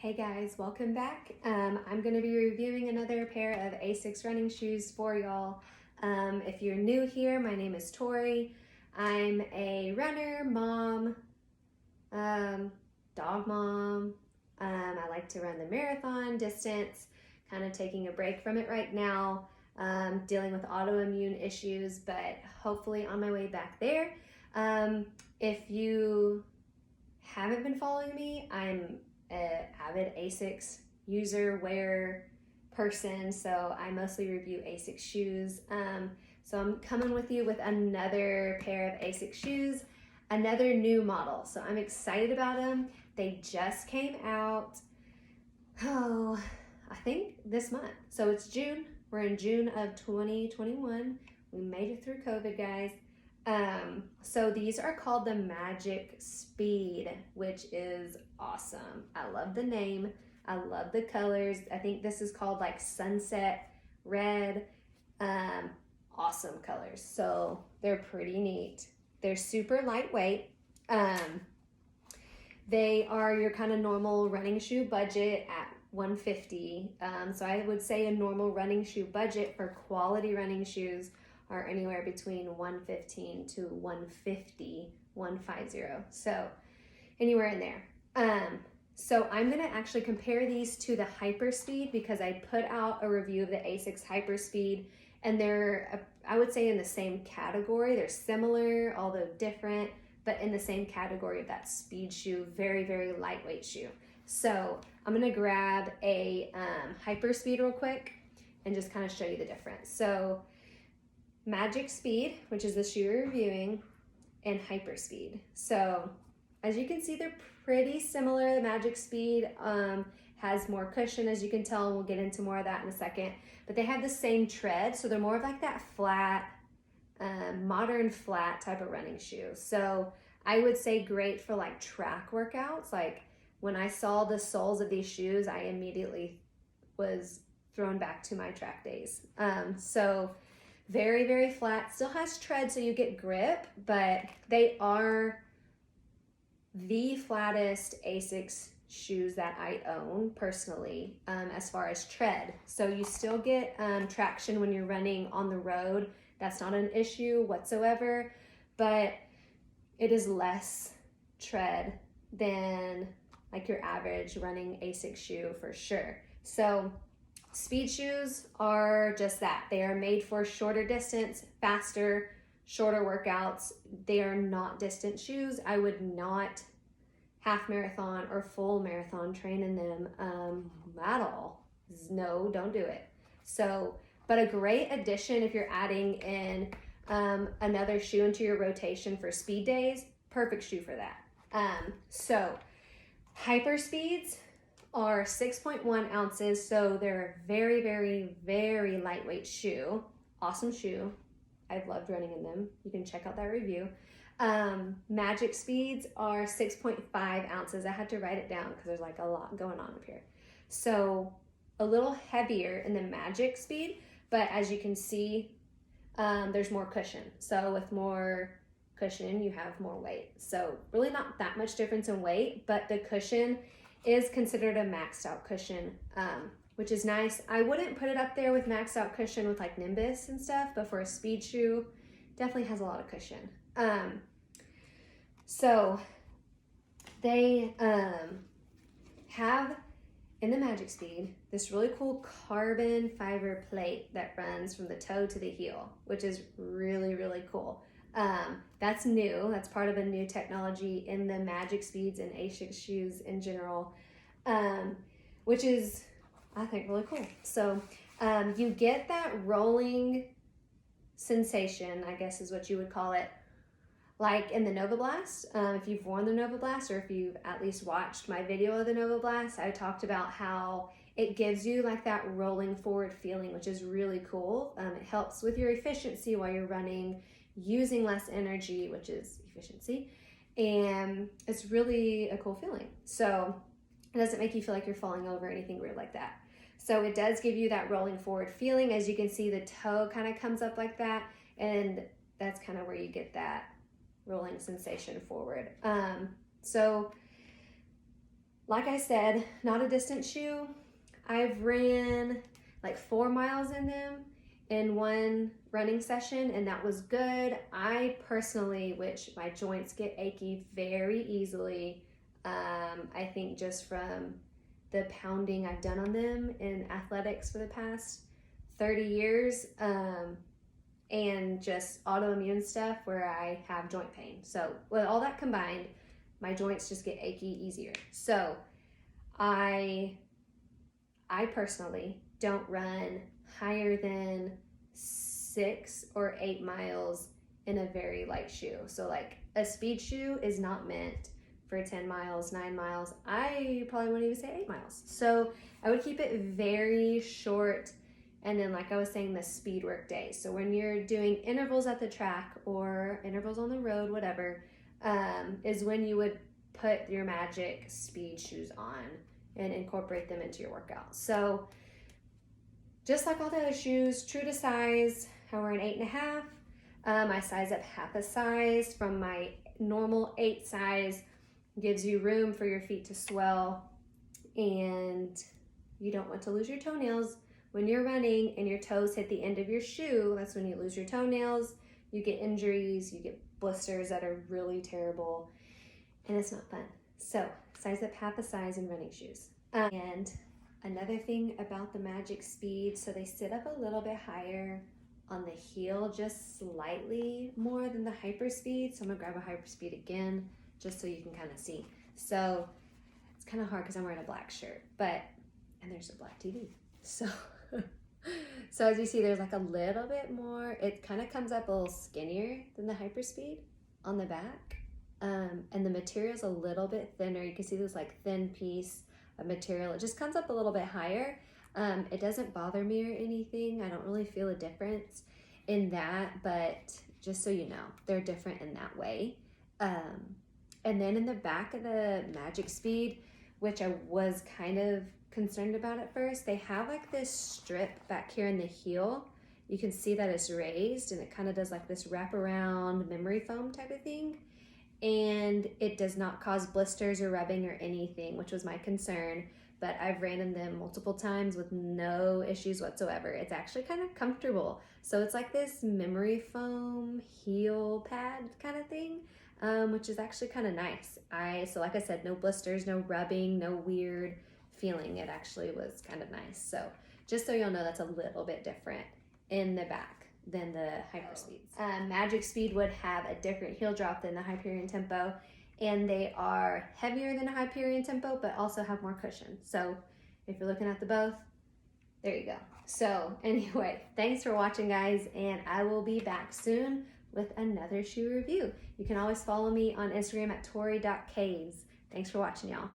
Hey guys, welcome back. I'm going to be reviewing another pair of ASICS running shoes for y'all. If you're new here, my name is Tori. I'm a runner, mom, dog mom. I like to run the marathon distance, kind of taking a break from it right now, dealing with autoimmune issues, but hopefully on my way back there. If you haven't been following me, I'm an avid ASICS user, wearer, person, so I mostly review ASICS shoes. So I'm coming with you with another pair of ASICS shoes, another new model. So I'm excited about them. They just came out, I think this month. So it's June. We're in June of 2021. We made it through COVID, guys. So these are called the Magic Speed, which is awesome. I love the name. I love the colors. I think this is called like sunset red. Awesome colors. So they're pretty neat. They're super lightweight. They are your kind of normal running shoe budget at $150. So I would say a normal running shoe budget for quality running shoes are anywhere between $115 to $150. So anywhere in there. So I'm gonna actually compare these to the Hyperspeed because I put out a review of the ASICS Hyperspeed, and they're, I would say, in the same category. They're similar, although different, but in the same category of that speed shoe, very, very lightweight shoe. So I'm gonna grab a Hyperspeed real quick and just kind of show you the difference. So Magic Speed, which is the shoe you're reviewing, and Hyperspeed. So as you can see, they're pretty similar. The Magic Speed has more cushion, as you can tell, and we'll get into more of that in a second. But they have the same tread, so they're more of like that flat, modern flat type of running shoe. So I would say great for like track workouts. Like when I saw the soles of these shoes, I immediately was thrown back to my track days. So very, very flat, still has tread so you get grip, but they are the flattest ASICS shoes that I own personally, as far as tread. So you still get traction when you're running on the road. That's not an issue whatsoever, but it is less tread than like your average running ASICS shoe for sure. So speed shoes are just that. They are made for shorter distance, faster, shorter workouts. They are not distance shoes. I would not half marathon or full marathon train in them at all. No, don't do it. So, but a great addition if you're adding in another shoe into your rotation for speed days, perfect shoe for that. So Hyperspeeds are 6.1 ounces, so they're a very, very, very lightweight shoe. Awesome shoe. I've loved running in them. You can check out that review. Magic Speeds are 6.5 ounces. I had to write it down because there's like a lot going on up here. So a little heavier in the Magic Speed, but as you can see, there's more cushion. So with more cushion, you have more weight. So really not that much difference in weight, but the cushion is considered a maxed out cushion, which is nice. I wouldn't put it up there with maxed out cushion with like Nimbus and stuff, but for a speed shoe, definitely has a lot of cushion. So they have in the Magic Speed this really cool carbon fiber plate that runs from the toe to the heel, which is really, really cool. That's new. That's part of a new technology in the Magic Speeds and ASICS shoes in general, which is, I think, really cool. So you get that rolling sensation, I guess is what you would call it, like in the Nova Blast. If you've worn the Nova Blast, or if you've at least watched my video of the Nova Blast, I talked about how it gives you like that rolling forward feeling, which is really cool. It helps with your efficiency while you're running, using less energy, which is efficiency, and it's really a cool feeling. So it doesn't make you feel like you're falling over or anything weird like that. So it does give you that rolling forward feeling. As you can see, the toe kind of comes up like that, and that's kind of where you get that rolling sensation forward. So Like I said, not a distance shoe. I've ran like 4 miles in them in one running session, and that was good. I personally, which my joints get achy very easily, I think just from the pounding I've done on them in athletics for the past 30 years, and just autoimmune stuff where I have joint pain. So with all that combined, my joints just get achy easier. So I personally don't run higher than 6 or 8 miles in a very light shoe. So like a speed shoe is not meant for 10 miles, 9 miles. I probably wouldn't even say 8 miles. So I would keep it very short. And then like I was saying, the speed work days. So when you're doing intervals at the track or intervals on the road, whatever, is when you would put your Magic speed shoes on and incorporate them into your workout. So just like all the other shoes, true to size, I wear an 8.5. I size up half a size from my normal 8 size. Gives you room for your feet to swell, and you don't want to lose your toenails. When you're running and your toes hit the end of your shoe, that's when you lose your toenails, you get injuries, you get blisters that are really terrible, and it's not fun. So size up half a size in running shoes. And another thing about the Magic Speed, so they sit up a little bit higher on the heel, just slightly more than the Hyper Speed. So I'm gonna grab a Hyper Speed again, just so you can kind of see. So it's kind of hard because I'm wearing a black shirt, and there's a black TV. So, so as you see, there's like a little bit more, it kind of comes up a little skinnier than the Hyper Speed on the back. And the material's a little bit thinner. You can see this like thin piece of material. It just comes up a little bit higher. It doesn't bother me or anything. I don't really feel a difference in that, but just so you know, they're different in that way. And then in the back of the Magic Speed, which I was kind of concerned about at first, they have like this strip back here in the heel. You can see that it's raised, and it kind of does like this wraparound memory foam type of thing. And it does not cause blisters or rubbing or anything, which was my concern. But I've ran in them multiple times with no issues whatsoever. It's actually kind of comfortable. So it's like this memory foam heel pad kind of thing, which is actually kind of nice. So like I said, no blisters, no rubbing, no weird feeling. It actually was kind of nice. So just so you'll know, that's a little bit different in the back than the Hyper Speeds. Magic Speed would have a different heel drop than the Hyperion Tempo, and they are heavier than a Hyperion Tempo, but also have more cushion. So if you're looking at the both, there you go. So anyway, thanks for watching, guys, and I will be back soon with another shoe review. You can always follow me on Instagram at tori.caves. Thanks for watching, y'all.